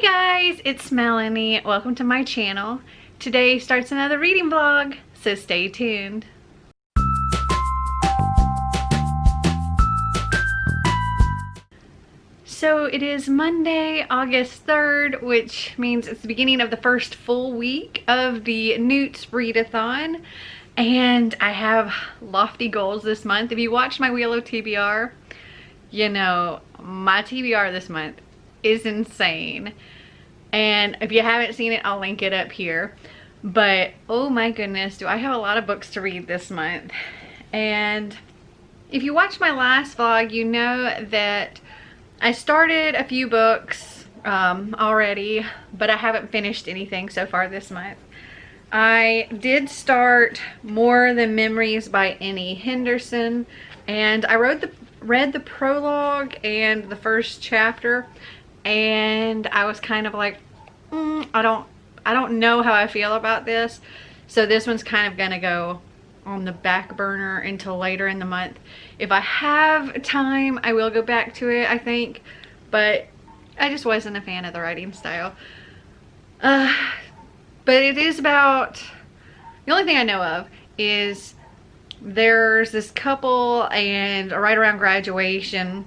Hi guys, it's Melanie. Welcome to my channel. Today starts another reading vlog, so stay tuned. So it is Monday, August 3rd, which means it's the beginning of the first full week of the N.E.W.T.s Readathon. And I have lofty goals this month. If you watched my Wheel of TBR, you know my TBR this month is insane. And if you haven't seen it, I'll link it up here. But oh my goodness, do I have a lot of books to read this month. And if you watched my last vlog, you know that I started a few books already, but I haven't finished anything so far this month. I did start More Than Memories by N.E. Henderson, and I read the prologue and the first chapter, and I was kind of like, I don't know how I feel about this. So this one's kind of gonna go on the back burner until later in the month. If I have time, I will go back to it, I think, but I just wasn't a fan of the writing style. But it is about, the only thing I know of is there's this couple, and right around graduation,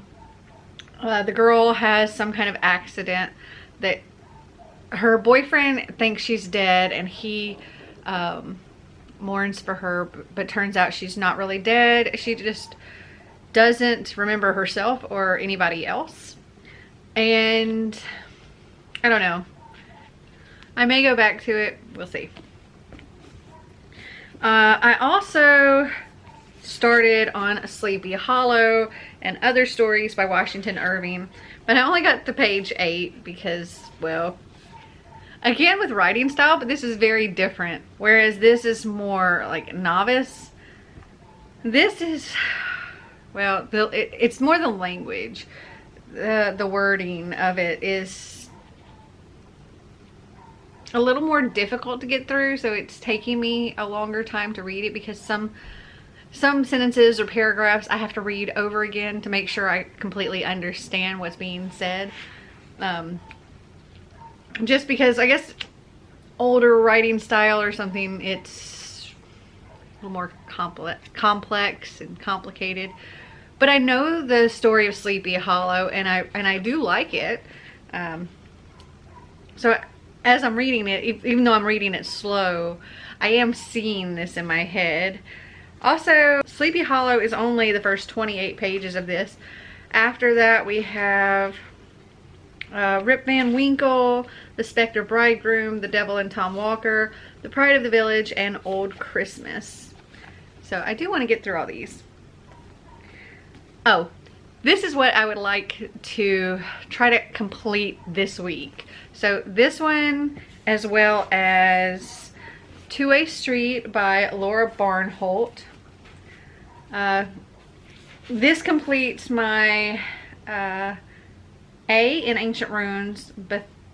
the girl has some kind of accident that her boyfriend thinks she's dead, and he mourns for her, but turns out she's not really dead. She just doesn't remember herself or anybody else. And I don't know. I may go back to it. We'll see. I also started on Sleepy Hollow and Other Stories by Washington Irving, but I only got to page 8 because, well, again with writing style, but this is very different. Whereas this is more like novice. This is, well, it's more the language. The wording of it is a little more difficult to get through, so it's taking me a longer time to read it because some sentences or paragraphs I have to read over again to make sure I completely understand what's being said. Just because I guess older writing style or something, it's a little more complex and complicated. But I know the story of Sleepy Hollow, and I do like it. So as I'm reading it, even though I'm reading it slow, I am seeing this in my head. Also, Sleepy Hollow is only the first 28 pages of this. After that, we have Rip Van Winkle, The Spectre Bridegroom, The Devil and Tom Walker, The Pride of the Village, and Old Christmas. So I do want to get through all these. Oh, this is what I would like to try to complete this week. So this one, as well as 2A Street by Laura Barnholt. This completes my A in Ancient Runes,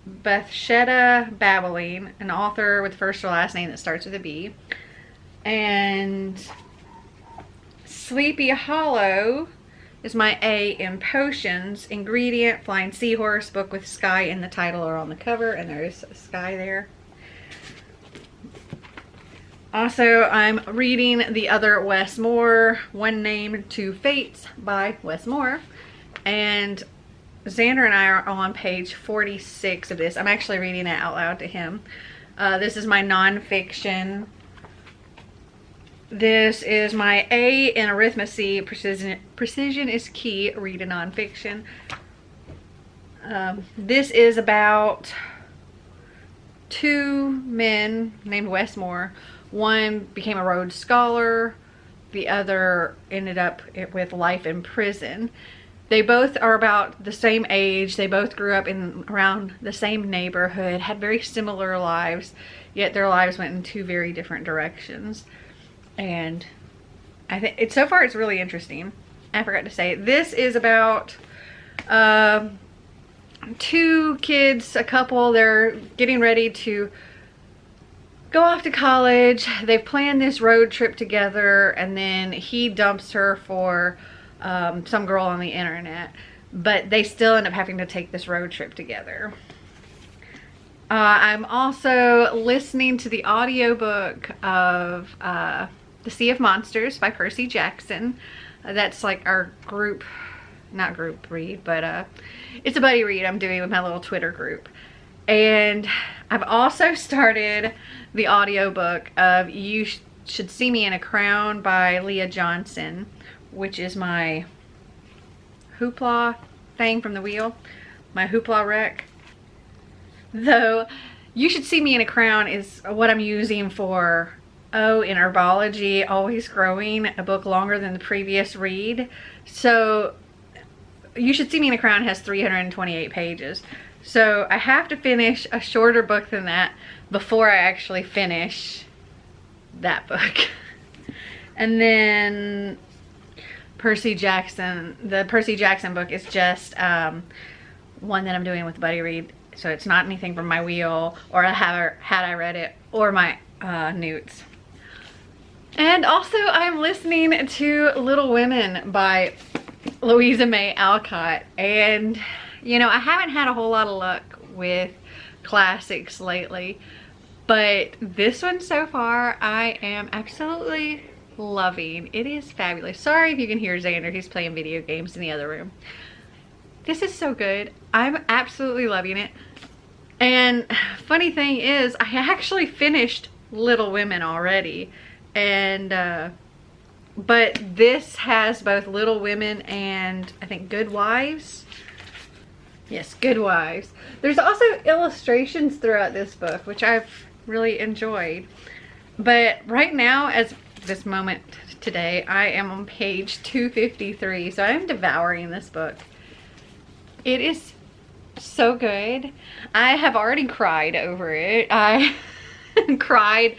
Bathsheba Babbling, an author with first or last name that starts with a B. And Sleepy Hollow is my A in Potions, Ingredient, Flying Seahorse, book with sky in the title or on the cover, and there's a sky there. Also, I'm reading the other Wes Moore, One Name, Two Fates by Wes Moore, and Xander and I are on page 46 of this. I'm actually reading it out loud to him. This is my nonfiction. This is my A in Arithmetic, Precision is Key, read a nonfiction. This is about two men named Wes Moore. One became a Rhodes Scholar. The other ended up with life in prison. They both are about the same age. They both grew up in around the same neighborhood, had very similar lives, yet their lives went in two very different directions. And I think so far it's really interesting. I forgot to say, this is about two kids, a couple. They're getting ready to go off to college. They've planned this road trip together, and then he dumps her for some girl on the internet, but they still end up having to take this road trip together. I'm also listening to the audiobook of The Sea of Monsters by Percy Jackson. That's like our group, not group read, but it's a buddy read I'm doing with my little Twitter group. And I've also started the audiobook of You Should See Me in a Crown by Leah Johnson, which is my hoopla thing from the wheel, my hoopla wreck. Though You Should See Me in a Crown is what I'm using for in Herbology, Always Growing, a book longer than the previous read. So You Should See Me in a Crown has 328 pages. So I have to finish a shorter book than that before I actually finish that book. And then Percy Jackson, the Percy Jackson book is just one that I'm doing with Buddy Read. So it's not anything from my wheel or had I read it or my N.E.W.T.s. And also I'm listening to Little Women by Louisa May Alcott. And you know, I haven't had a whole lot of luck with classics lately, but this one so far I am absolutely loving. It is fabulous. Sorry if you can hear Xander, he's playing video games in the other room. This is so good. I'm absolutely loving it. And funny thing is, I actually finished Little Women already, and but this has both Little Women and I think Good Wives. Yes, Good Wives. There's also illustrations throughout this book, which I've really enjoyed. But right now, as this moment today, I am on page 253, so I'm devouring this book. It is so good. I have already cried over it. I cried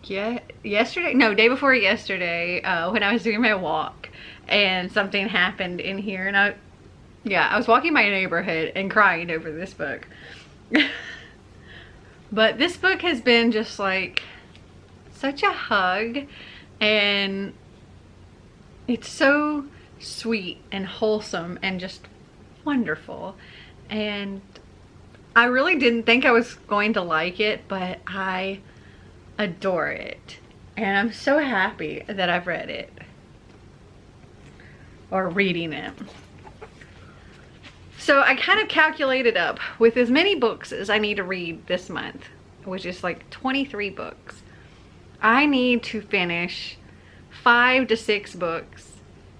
day before yesterday, when I was doing my walk and something happened in here, and I was walking my neighborhood and crying over this book. But this book has been just like such a hug, and it's so sweet and wholesome and just wonderful. And I really didn't think I was going to like it, but I adore it, and I'm so happy that I've read it or reading it. So I kind of calculated up with as many books as I need to read this month, which is like 23 books. I need to finish 5 to 6 books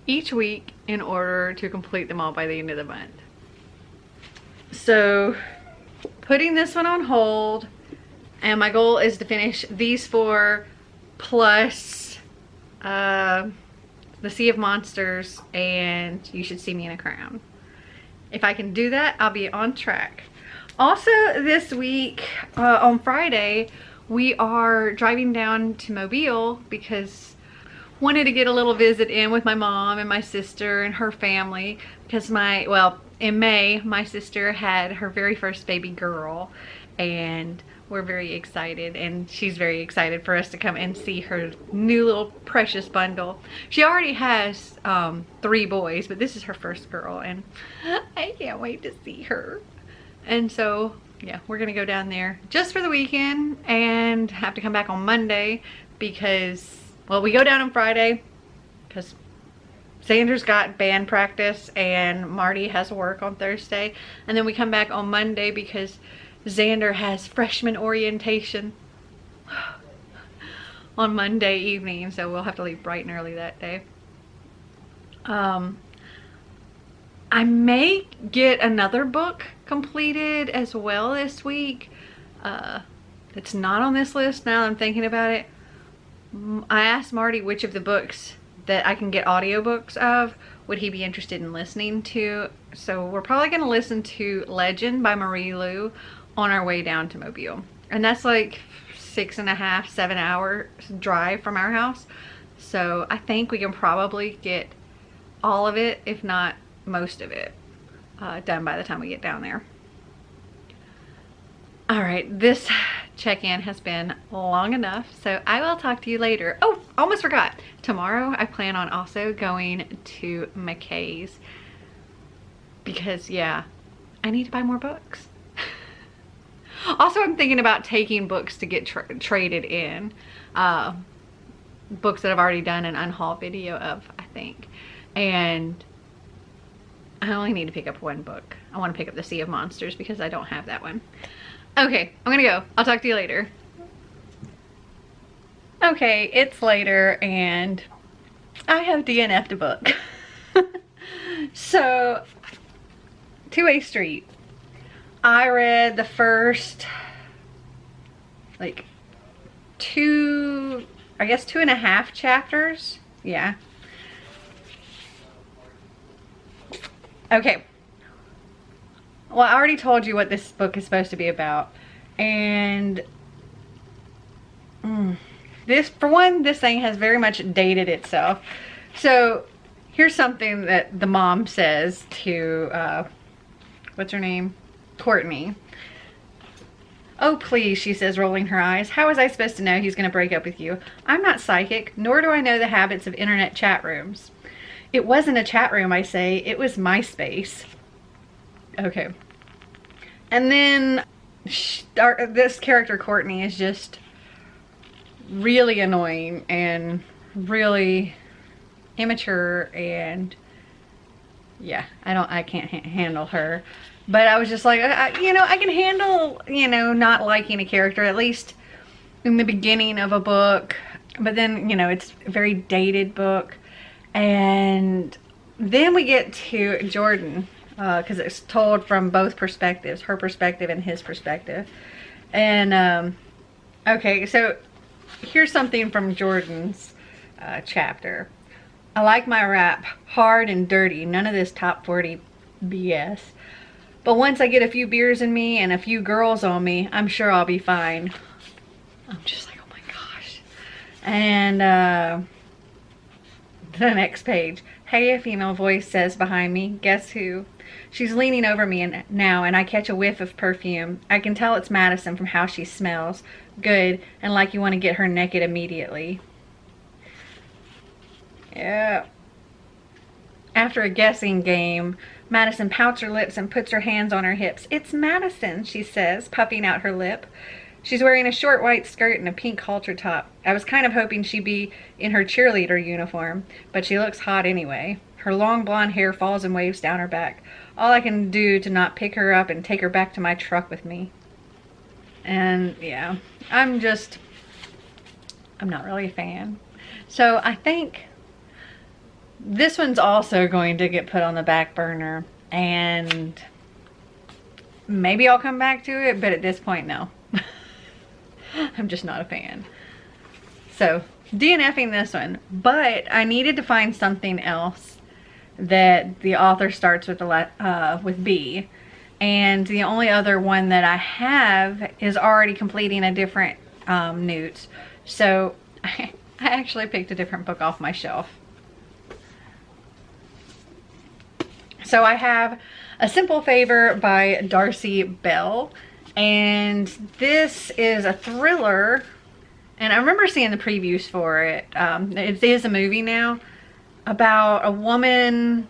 each week in order to complete them all by the end of the month. So putting this one on hold, and my goal is to finish these 4 plus The Sea of Monsters and You Should See Me in a Crown. If I can do that, I'll be on track. Also this week, on Friday, we are driving down to Mobile because wanted to get a little visit in with my mom and my sister and her family, because in May, my sister had her very first baby girl, and we're very excited, and she's very excited for us to come and see her new little precious bundle. She already has 3 boys, but this is her first girl, and I can't wait to see her. And so yeah, we're gonna go down there just for the weekend and have to come back on Monday because, well, we go down on Friday because Xander's got band practice and Marty has work on Thursday, and then we come back on Monday because Xander has freshman orientation on Monday evening, so we'll have to leave bright and early that day. I may get another book completed as well this week. It's not on this list now that I'm thinking about it. I asked Marty which of the books that I can get audiobooks of would he be interested in listening to. So we're probably going to listen to Legend by Marie Lu on our way down to Mobile. And that's like 6.5, 7 hour drive from our house. So I think we can probably get all of it, if not most of it, done by the time we get down there. All right, this check-in has been long enough, so I will talk to you later. Oh, almost forgot. Tomorrow I plan on also going to McKay's because, yeah, I need to buy more books. Also, I'm thinking about taking books to get traded in. Books that I've already done an unhaul video of, I think. And I only need to pick up one book. I want to pick up The Sea of Monsters because I don't have that one. Okay, I'm gonna go. I'll talk to you later. Okay, it's later and I have DNF'd a book. So, 2A Street. I read the first, like, 2.5 chapters. Yeah. Okay. Well, I already told you what this book is supposed to be about. And this, for one, this thing has very much dated itself. So here's something that the mom says to, what's her name? Courtney. "Oh, please," she says, rolling her eyes. "How was I supposed to know he's going to break up with you? I'm not psychic, nor do I know the habits of internet chat rooms." "It wasn't a chat room," I say. "It was MySpace." Okay. And then this character, Courtney, is just really annoying and really immature, and yeah, I can't handle her. But I was just like, you know, I can handle, you know, not liking a character, at least in the beginning of a book. But then, you know, it's a very dated book. And then we get to Jordan, because it's told from both perspectives, her perspective and his perspective. And, okay, so here's something from Jordan's chapter. "I like my rap, hard and dirty, none of this top 40 BS. But once I get a few beers in me and a few girls on me, I'm sure I'll be fine." I'm just like, oh my gosh. And the next page. "Hey," a female voice says behind me. "Guess who?" She's leaning over me now, and I catch a whiff of perfume. I can tell it's Madison from how she smells. Good, and like you want to get her naked immediately. Yeah. After a guessing game, Madison pouts her lips and puts her hands on her hips. "It's Madison," she says, puffing out her lip. She's wearing a short white skirt and a pink halter top. I was kind of hoping she'd be in her cheerleader uniform, but she looks hot anyway. Her long blonde hair falls in waves down her back. All I can do to not pick her up and take her back to my truck with me. And yeah, I'm not really a fan. So I think this one's also going to get put on the back burner, and maybe I'll come back to it, but at this point, no. I'm just not a fan. So, DNFing this one, but I needed to find something else that the author starts with with B, and the only other one that I have is already completing a different N.E.W.T.s. So, I actually picked a different book off my shelf. So I have A Simple Favor by Darcy Bell, and this is a thriller, and I remember seeing the previews for it. It is a movie now, about a woman.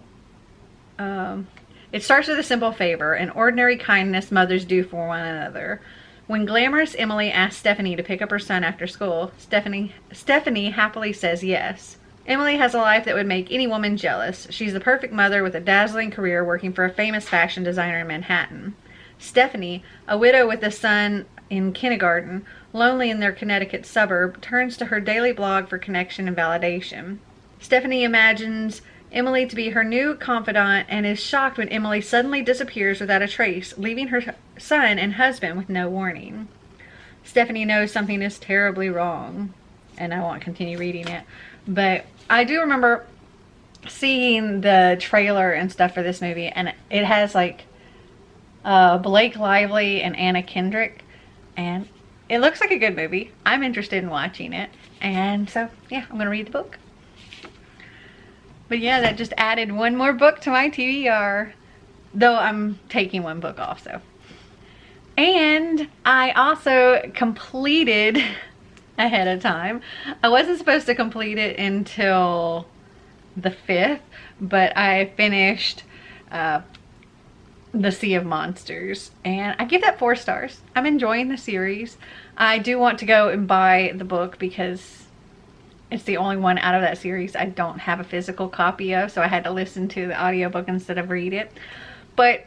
It starts with a simple favor, an ordinary kindness mothers do for one another. When glamorous Emily asks Stephanie to pick up her son after school, Stephanie happily says yes. Emily has a life that would make any woman jealous. She's the perfect mother with a dazzling career working for a famous fashion designer in Manhattan. Stephanie, a widow with a son in kindergarten, lonely in their Connecticut suburb, turns to her daily blog for connection and validation. Stephanie imagines Emily to be her new confidant and is shocked when Emily suddenly disappears without a trace, leaving her son and husband with no warning. Stephanie knows something is terribly wrong, and I won't continue reading it. But I do remember seeing the trailer and stuff for this movie, and it has like Blake Lively and Anna Kendrick, and it looks like a good movie. I'm interested in watching it, and so yeah, I'm gonna read the book. But yeah, that just added one more book to my TBR, though I'm taking one book off, so. And I also completed ahead of time. I wasn't supposed to complete it until the 5th, but I finished the Sea of Monsters, and I give that 4 stars. I'm enjoying the series. I do want to go and buy the book because it's the only one out of that series I don't have a physical copy of, so I had to listen to the audiobook instead of read it. But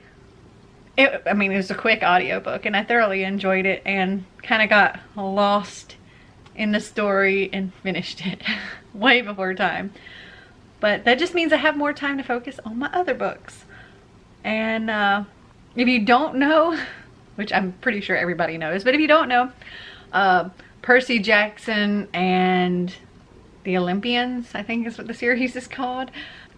it was a quick audiobook and I thoroughly enjoyed it and kind of got lost in the story and finished it way before time. But that just means I have more time to focus on my other books. And if you don't know, which I'm pretty sure everybody knows, but if you don't know, Percy Jackson and the Olympians, I think is what the series is called,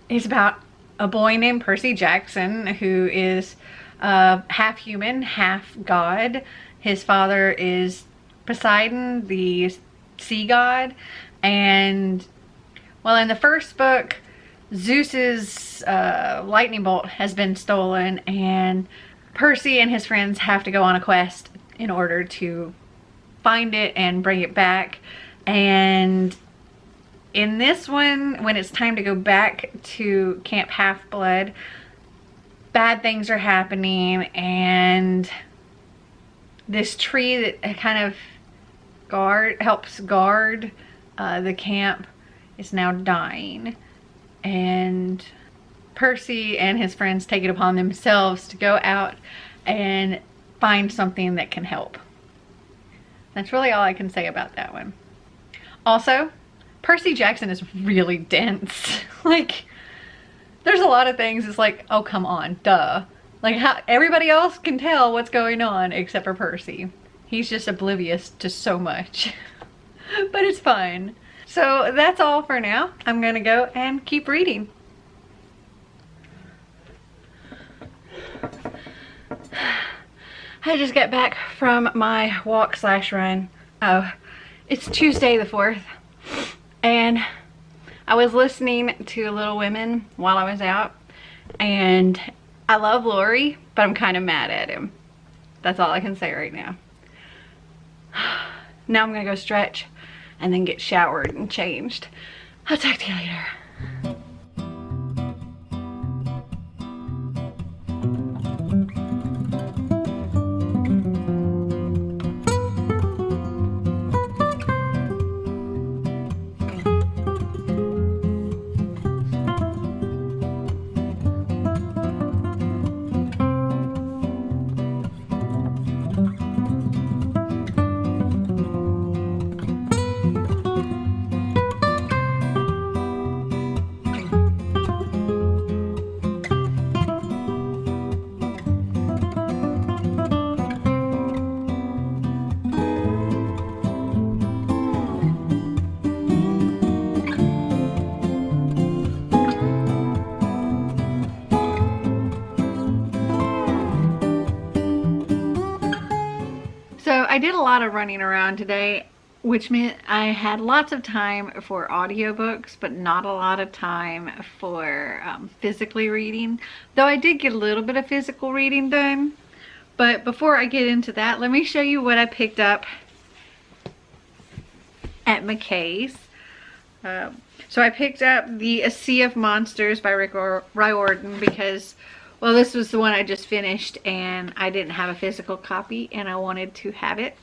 is about a boy named Percy Jackson who is half human, half god. His father is Poseidon, the sea god, and well, in the first book, Zeus's lightning bolt has been stolen, and Percy and his friends have to go on a quest in order to find it and bring it back. And in this one, when it's time to go back to Camp Half-Blood, bad things are happening, and this tree that kind of helps guard the camp is now dying, and Percy and his friends take it upon themselves to go out and find something that can help. That's really all I can say about that one. Also, Percy Jackson is really dense. Like, there's a lot of things it's like, oh come on, duh. Like, how everybody else can tell what's going on except for Percy. He's just oblivious to so much. But it's fun. So that's all for now. I'm gonna go and keep reading. I just got back from my walk/run. Oh, it's Tuesday the 4th. And I was listening to Little Women while I was out. And I love Lori, but I'm kind of mad at him. That's all I can say right now. Now I'm gonna go stretch and then get showered and changed. I'll talk to you later. I did a lot of running around today, which meant I had lots of time for audiobooks, but not a lot of time for physically reading. Though I did get a little bit of physical reading done. But before I get into that, let me show you what I picked up at McKay's. So I picked up the A Sea of Monsters by Riordan because, well, this was the one I just finished and I didn't have a physical copy and I wanted to have it.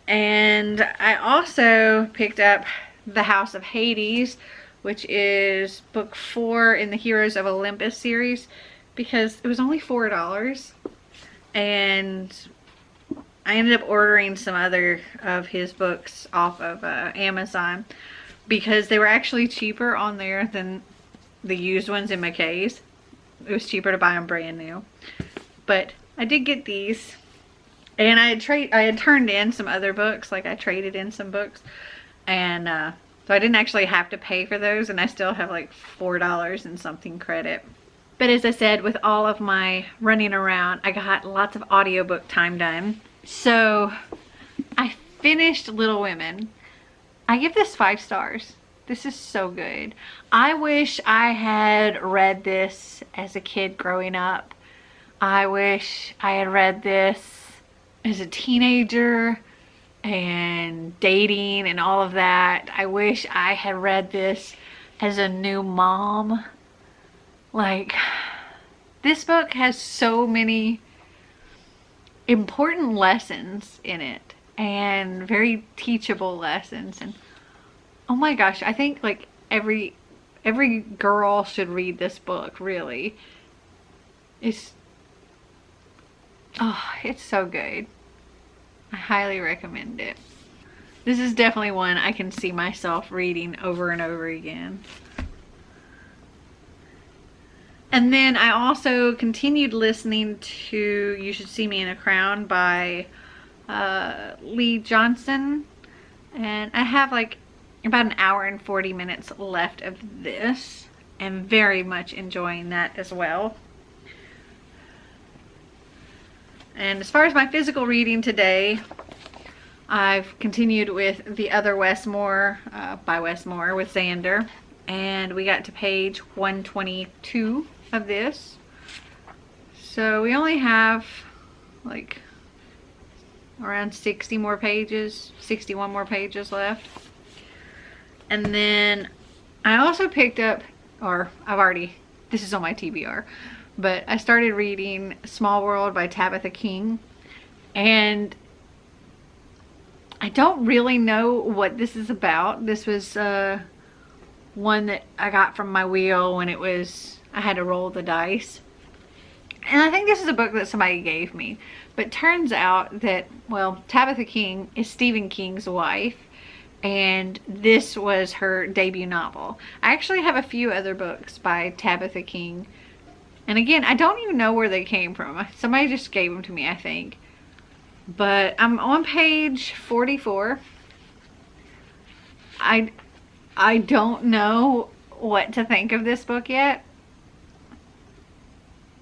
And I also picked up The House of Hades, which is book 4 in the Heroes of Olympus series, because it was only $4. And I ended up ordering some other of his books off of Amazon because they were actually cheaper on there than the used ones in McKay's. It was cheaper to buy them brand new. But I did get these. And I had turned in some other books, like I traded in some books. And so I didn't actually have to pay for those, and I still have like $4 and something credit. But as I said, with all of my running around, I got lots of audiobook time done. So I finished Little Women. I give this 5 stars. This is so good. I wish I had read this as a kid growing up. I wish I had read this as a teenager and dating and all of that. I wish I had read this as a new mom. Like, This book has so many important lessons in it and very teachable lessons. And oh my gosh, I think like every girl should read this book, really. It's so good. I highly recommend it. This is definitely one I can see myself reading over and over again. And then I also continued listening to You Should See Me in a Crown by Lee Johnson. And I have like about an hour and 40 minutes left of this. And very much enjoying that as well. And as far as my physical reading today, I've continued with The Other Westmore by Westmore with Xander. And we got to page 122 of this. So we only have like around 60 more pages, 61 more pages left. And then I also picked up, or this is on my TBR, but I started reading Small World by Tabitha King. And I don't really know what this is about. This was one that I got from my wheel when I had to roll the dice. And I think this is a book that somebody gave me. But turns out that, well, Tabitha King is Stephen King's wife. And this was her debut novel. I actually have a few other books by Tabitha King. And again, I don't even know where they came from. Somebody just gave them to me, I think. But I'm on page 44. I don't know what to think of this book yet.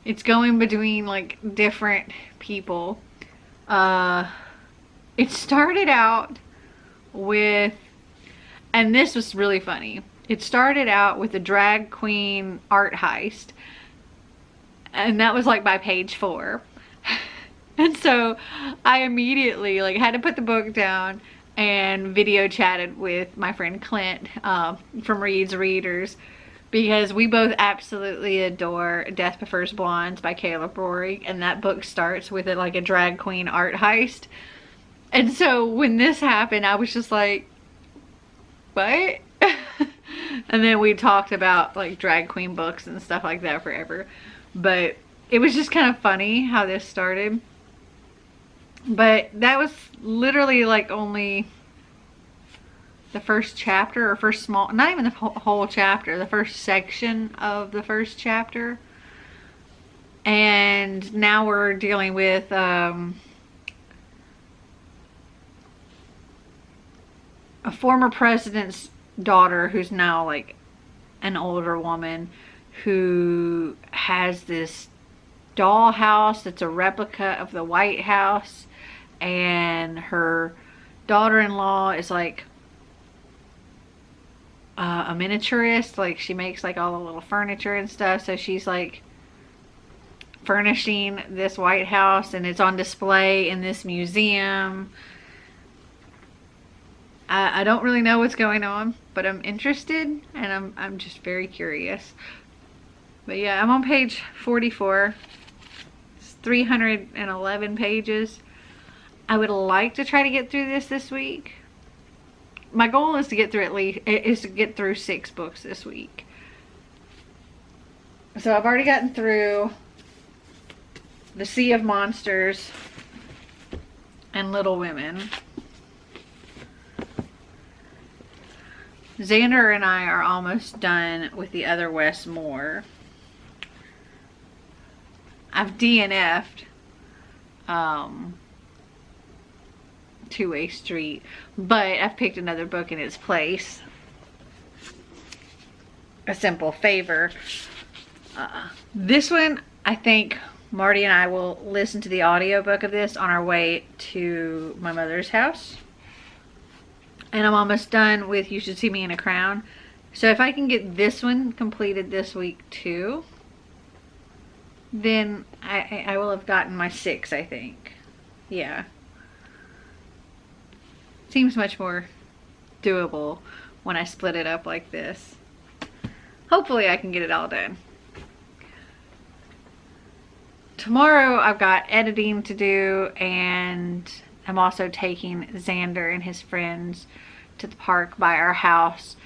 It's going between like different people. It started out with, and this was really funny. It started out with a drag queen art heist. And that was like by page 4. And so I immediately like had to put the book down and video chatted with my friend Clint from Reed's Readers, because we both absolutely adore Death Prefers Blondes by Caleb Rory, and that book starts with like a drag queen art heist. And so when this happened, I was just like, what? And then we talked about like drag queen books and stuff like that forever. But it was just kind of funny how this started. But that was literally like only the first chapter, or first small, not even the whole chapter, the first section of the first chapter. And now we're dealing with a former president's daughter who's now like an older woman who has this dollhouse that's a replica of the White House. And her daughter-in-law is like a miniaturist. Like she makes like all the little furniture and stuff. So she's like furnishing this White House, and it's on display in this museum. I don't really know what's going on, but I'm interested, and I'm just very curious. But yeah, I'm on page 44. It's 311 pages. I would like to try to get through this week. My goal is to get through 6 books this week. So I've already gotten through The Sea of Monsters and Little Women. Xander and I are almost done with The Other Westmore. I've DNF'd Two-Way Street, but I've picked another book in its place. A Simple Favor. This one, I think Marty and I will listen to the audiobook of this on our way to my mother's house. And I'm almost done with You Should See Me in a Crown. So if I can get this one completed this week too, then I will have gotten my 6, I think. Yeah. Seems much more doable when I split it up like this. Hopefully I can get it all done. tomorrow I've got editing to do, and I'm also taking Xander and his friends to the park by our house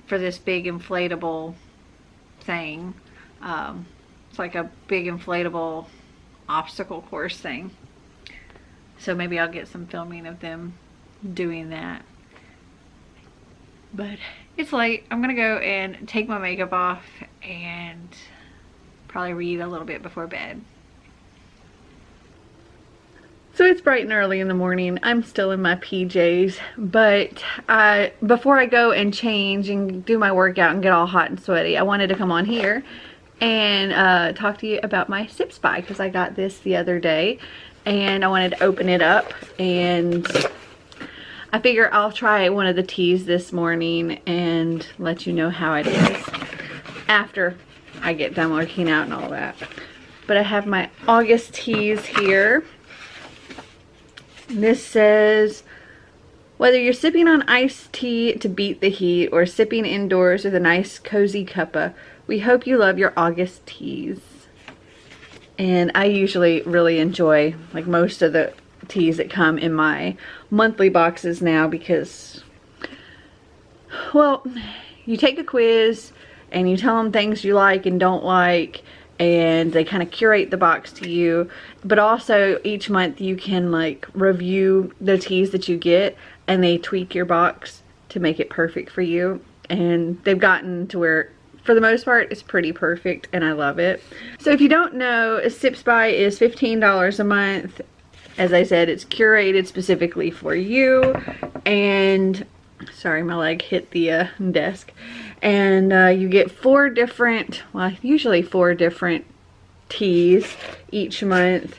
for this big inflatable thing. It's like a big inflatable obstacle course thing. So maybe I'll get some filming of them doing that. But it's late. I'm gonna go and take my makeup off and probably read a little bit before bed. So it's bright and early in the morning. I'm still in my PJs, but before I go and change and do my workout and get all hot and sweaty, I wanted to come on here and talk to you about my Sipsby, because I got this the other day and I wanted to open it up, and I figure I'll try one of the teas this morning and let you know how it is after I get done working out and all that. But I have my August teas here. This says, whether you're sipping on iced tea to beat the heat or sipping indoors with a nice cozy cuppa, we hope you love your August teas. And I usually really enjoy like most of the teas that come in my monthly boxes now, because, well, you take a quiz and you tell them things you like and don't like, and they kind of curate the box to you. But also each month you can like review the teas that you get, and they tweak your box to make it perfect for you. And they've gotten to where, for the most part, it's pretty perfect, and I love it. So if you don't know, Sipsby is $15 a month. As I said, it's curated specifically for you. And sorry, my leg hit the desk. And you get 4 different, well, usually 4 different teas each month.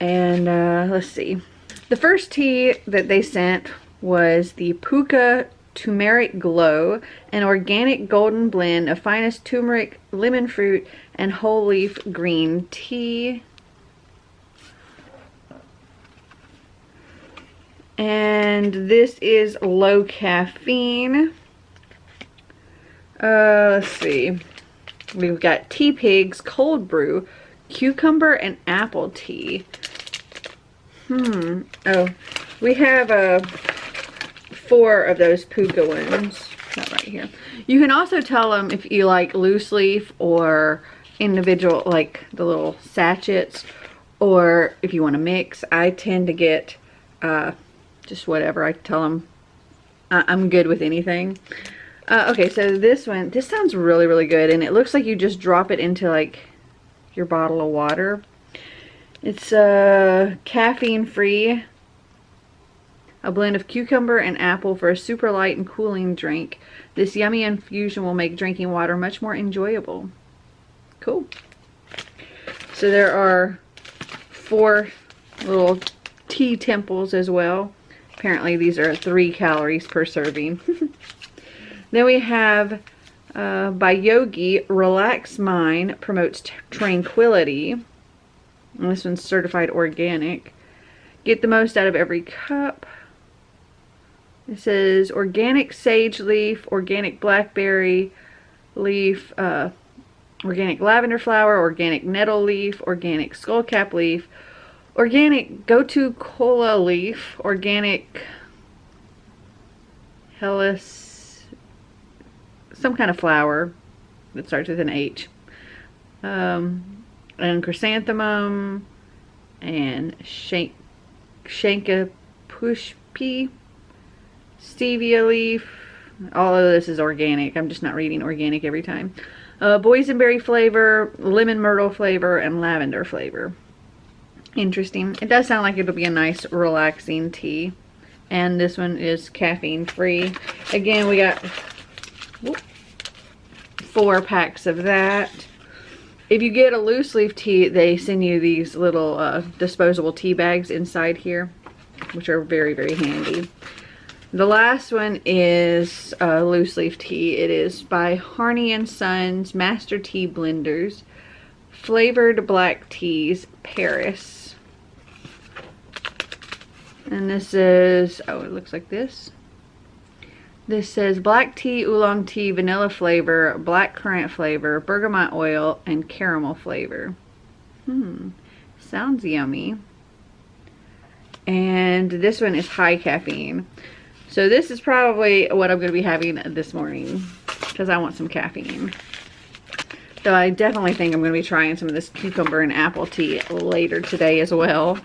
And let's see. The first tea that they sent was the Puka Turmeric Glow, an organic golden blend of finest turmeric, lemon fruit, and whole leaf green tea. And this is low caffeine. Let's see. We've got Tea Pig's Cold Brew, Cucumber and Apple Tea. Oh, we have 4 of those Puka ones. Not right here. You can also tell them if you like loose leaf or individual, like the little sachets, or if you want to mix. I tend to get just whatever. I tell them I'm good with anything. Okay, so this one, this sounds really, really good, and it looks like you just drop it into like your bottle of water. It's caffeine free, a blend of cucumber and apple for a super light and cooling drink. This yummy infusion will make drinking water much more enjoyable. Cool. So there are 4 little tea temples as well. Apparently these are 3 calories per serving. Then we have by Yogi, Relax Mind, promotes tranquility. And this one's certified organic. Get the most out of every cup. It says organic sage leaf, organic blackberry leaf, organic lavender flower, organic nettle leaf, organic skullcap leaf, organic gotu kola leaf, organic hellas, some kind of flower that starts with an H, and chrysanthemum, and shanka pushpi, stevia leaf. All of this is organic. I'm just not reading organic every time. Boysenberry flavor, lemon myrtle flavor, and lavender flavor. Interesting. It does sound like it'll be a nice relaxing tea. And this one is caffeine free. Again, we got 4 packs of that. If you get a loose leaf tea, they send you these little disposable tea bags inside here, which are very, very handy. The last one is loose leaf tea. It is by Harney & Sons Master Tea Blenders, flavored black teas, Paris. And this is, oh, it looks like this. This says black tea, oolong tea, vanilla flavor, black currant flavor, bergamot oil, and caramel flavor. Sounds yummy. And this one is high caffeine. So this is probably what I'm going to be having this morning because I want some caffeine. So I definitely think I'm going to be trying some of this cucumber and apple tea later today as well.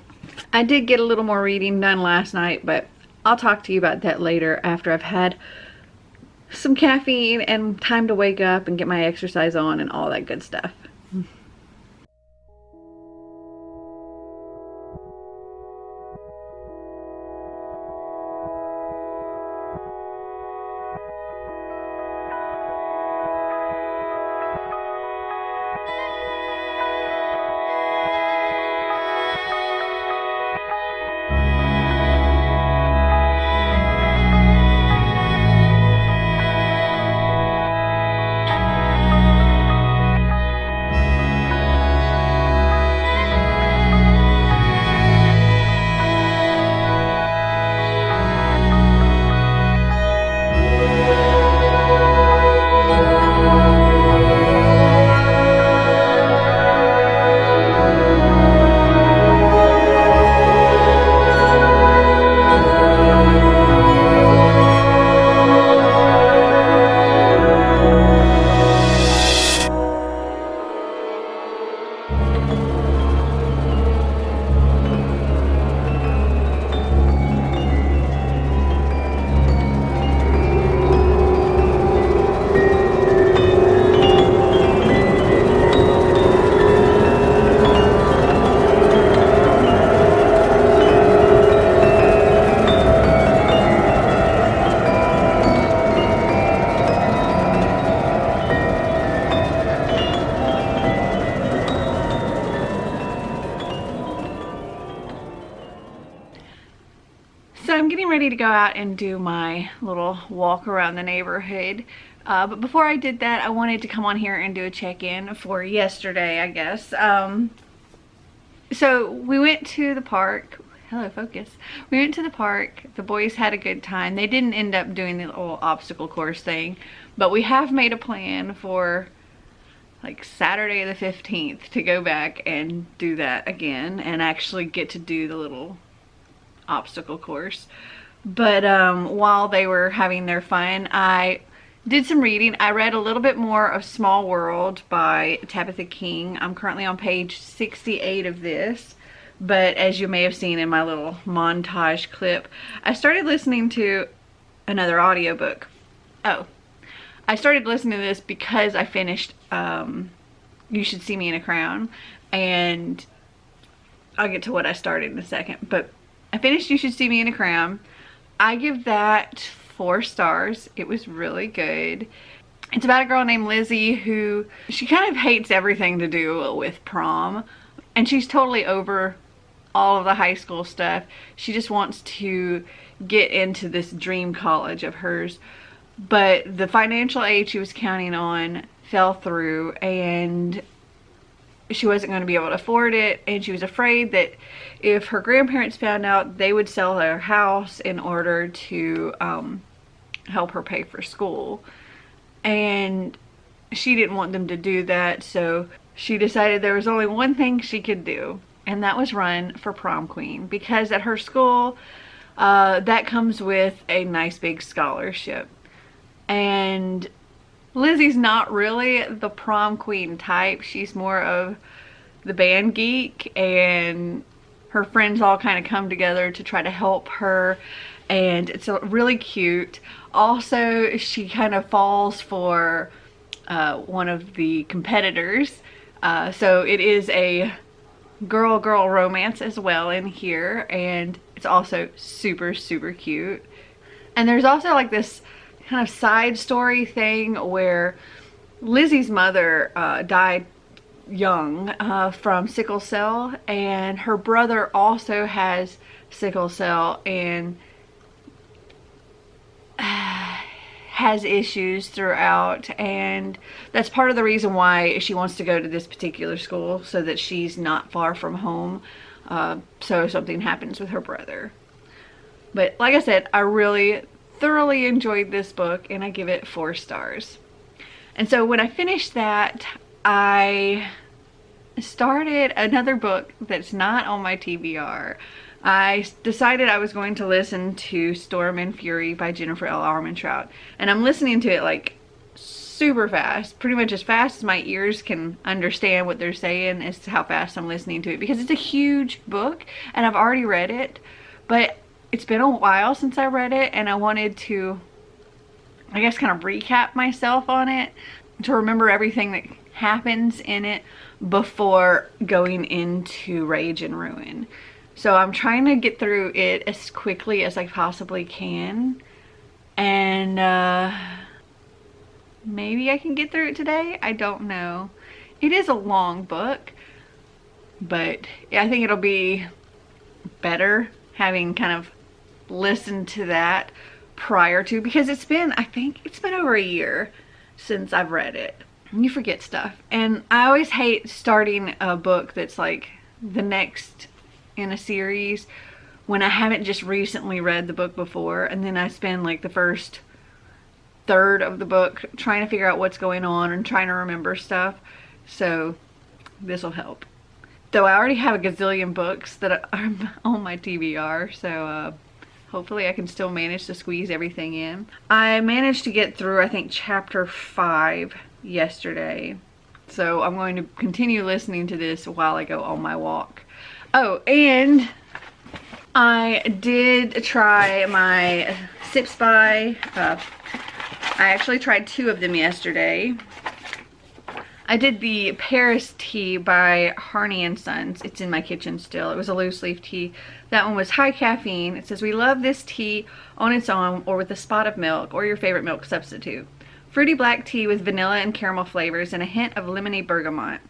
I did get a little more reading done last night, but I'll talk to you about that later after I've had some caffeine and time to wake up and get my exercise on and all that good stuff. So I'm getting ready to go out and do my little walk around the neighborhood. But before I did that, I wanted to come on here and do a check-in for yesterday, I guess. So we went to the park. Hello, focus. We went to the park. The boys had a good time. They didn't end up doing the little obstacle course thing, but we have made a plan for like Saturday the 15th to go back and do that again and actually get to do the little obstacle course. But while they were having their fun, I did some reading. I read a little bit more of Small World by Tabitha King. I'm currently on page 68 of this, but as you may have seen in my little montage clip, I started listening to another audiobook. Oh, I started listening to this because I finished You Should See Me in a Crown, and I'll get to what I started in a second, but I finished You Should See Me in a Crown. I give that 4 stars. It was really good. It's about a girl named Lizzie who, she kind of hates everything to do with prom, and she's totally over all of the high school stuff. She just wants to get into this dream college of hers, but the financial aid she was counting on fell through and she wasn't going to be able to afford it, and she was afraid that if her grandparents found out, they would sell their house in order to help her pay for school, and she didn't want them to do that. So she decided there was only one thing she could do, and that was run for prom queen, because at her school that comes with a nice big scholarship. And Lizzie's not really the prom queen type. She's more of the band geek, and her friends all kind of come together to try to help her, and it's really cute. Also, she kind of falls for one of the competitors, so it is a girl-girl romance as well in here, and it's also super cute. And there's also like this kind of side story thing where Lizzie's mother died young from sickle cell, and her brother also has sickle cell and has issues throughout, and that's part of the reason why she wants to go to this particular school, so that she's not far from home, so something happens with her brother. But like I said, I really thoroughly enjoyed this book, and I give it 4 stars. And so when I finished that, I started another book that's not on my TBR. I decided I was going to listen to Storm and Fury by Jennifer L. Armentrout, and I'm listening to it like super fast, pretty much as fast as my ears can understand what they're saying is how fast I'm listening to it, because it's a huge book and I've already read it, but it's been a while since I read it and I wanted to, I guess, kind of recap myself on it to remember everything that happens in it before going into Rage and Ruin. So I'm trying to get through it as quickly as I possibly can, and maybe I can get through it today. I don't know. It is a long book, but I think it'll be better having kind of listened to that prior to, because it's been, I think it's been over a year since I've read it. You forget stuff, and I always hate starting a book that's like the next in a series when I haven't just recently read the book before, and then I spend like the first third of the book trying to figure out what's going on and trying to remember stuff. So this will help. Though I already have a gazillion books that are on my TBR, so hopefully I can still manage to squeeze everything in. I managed to get through, I think, chapter 5 yesterday, so I'm going to continue listening to this while I go on my walk. Oh, and I did try my Sipsby. I actually tried 2 of them yesterday. I did the Paris tea by Harney & Sons. It's in my kitchen still. It was a loose leaf tea. That one was high caffeine. It says, "We love this tea on its own or with a spot of milk or your favorite milk substitute. Fruity black tea with vanilla and caramel flavors and a hint of lemony bergamot.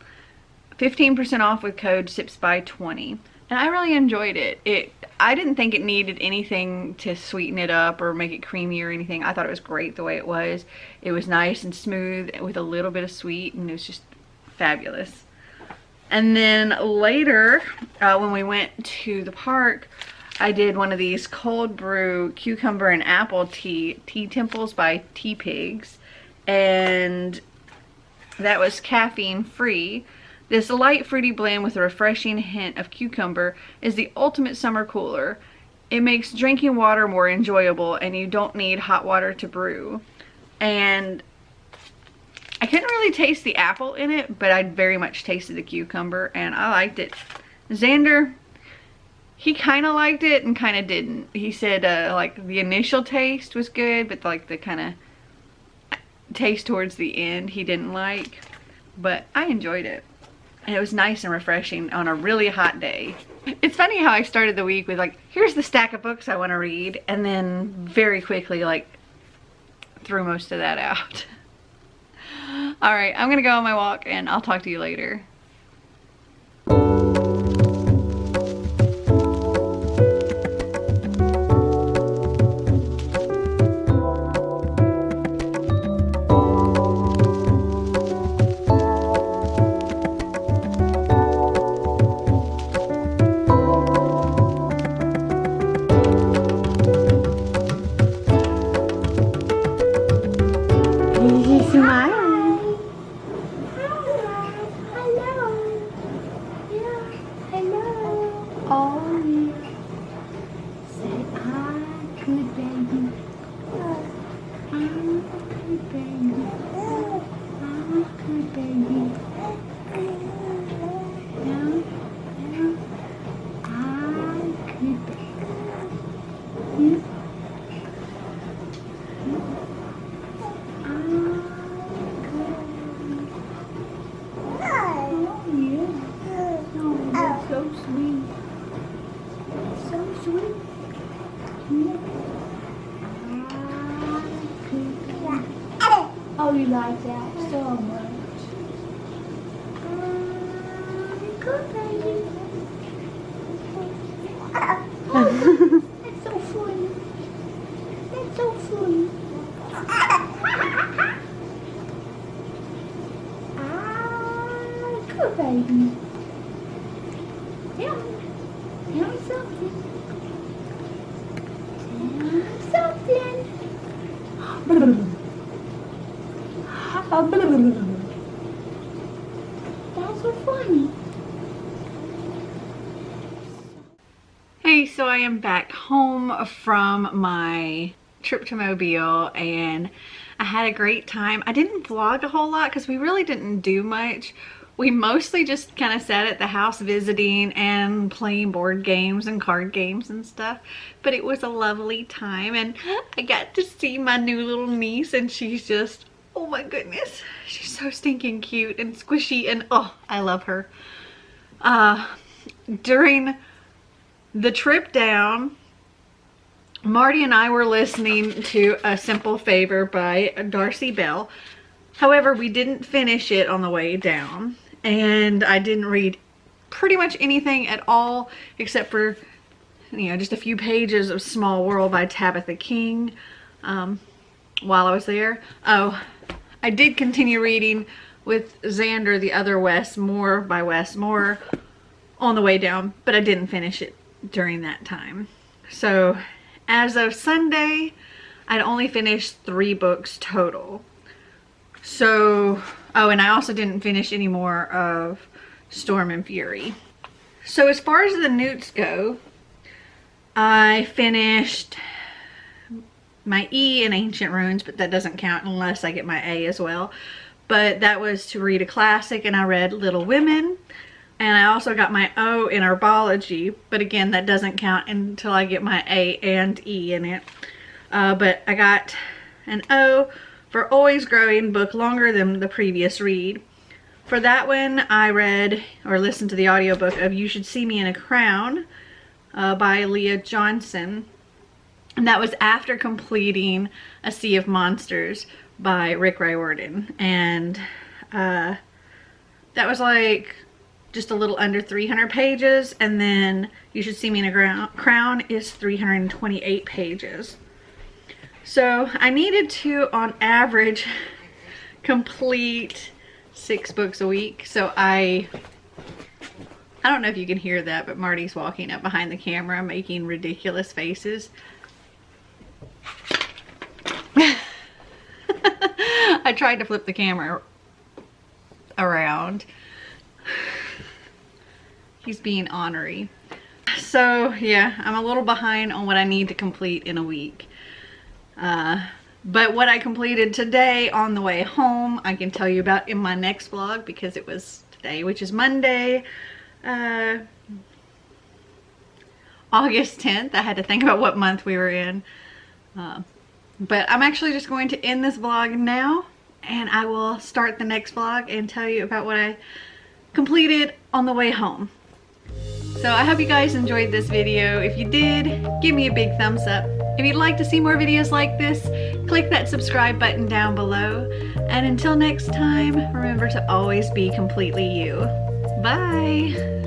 15% off with code SIPSBY20. And I really enjoyed it. I didn't think it needed anything to sweeten it up or make it creamy or anything. I thought it was great the way it was. It was nice and smooth with a little bit of sweet, and it was just fabulous. And then later, when we went to the park, I did one of these cold brew cucumber and apple tea temples by Tea Pigs, and that was caffeine free. This light fruity blend with a refreshing hint of cucumber is the ultimate summer cooler. It makes drinking water more enjoyable, and you don't need hot water to brew. And I couldn't really taste the apple in it, but I very much tasted the cucumber, and I liked it. Xander, he kind of liked it and kind of didn't. He said like the initial taste was good, but like the kind of taste towards the end he didn't like. But I enjoyed it. And it was nice and refreshing on a really hot day. It's funny how I started the week with like, here's the stack of books I want to read, and then very quickly like threw most of that out. Alright, I'm gonna go on my walk and I'll talk to you later. Oh, you like that so much. Good baby. Oh, that's so funny. That's so funny. Good baby. Tell me something. Tell me something. That's so funny. so I am back home from my trip to Mobile and I had a great time. I didn't vlog a whole lot because we really didn't do much. We mostly just kind of sat at the house visiting and playing board games and card games and stuff. But it was a lovely time and I got to see my new little niece and she's just, oh my goodness. She's so stinking cute and squishy and oh, I love her. During the trip down, Marty and I were listening to A Simple Favor by Darcy Bell. However, we didn't finish it on the way down, and I didn't read pretty much anything at all except for, you know, just a few pages of Small World by Tabitha King while I was there. Oh, I did continue reading with Xander the Other Wes Moore by Wes Moore on the way down, but I didn't finish it during that time. So as of Sunday, I'd only finished 3 books total. So, oh, and I also didn't finish any more of Storm and Fury. So as far as the N.E.W.T.s go, I finished my E in Ancient Runes, but that doesn't count unless I get my A as well. But that was to read a classic, and I read Little Women. And I also got my O in Herbology, but again, that doesn't count until I get my A and E in it. But I got an O for Always Growing, book longer than the previous read. For that one, I read or listened to the audiobook of You Should See Me in a Crown by Leah Johnson. And that was after completing A Sea of Monsters by Rick Riordan. And that was like just a little under 300 pages, and then You Should See Me in a Crown is 328 pages. So I needed to, on average, complete 6 books a week. So I don't know if you can hear that, but Marty's walking up behind the camera making ridiculous faces. I tried to flip the camera around. He's being ornery. So yeah, I'm a little behind on what I need to complete in a week. But what I completed today on the way home, I can tell you about in my next vlog because it was today, which is Monday, August 10th. I had to think about what month we were in. But I'm actually just going to end this vlog now, and I will start the next vlog and tell you about what I completed on the way home. So I hope you guys enjoyed this video. If you did, give me a big thumbs up. If you'd like to see more videos like this, click that subscribe button down below. And until next time, remember to always be completely you. Bye!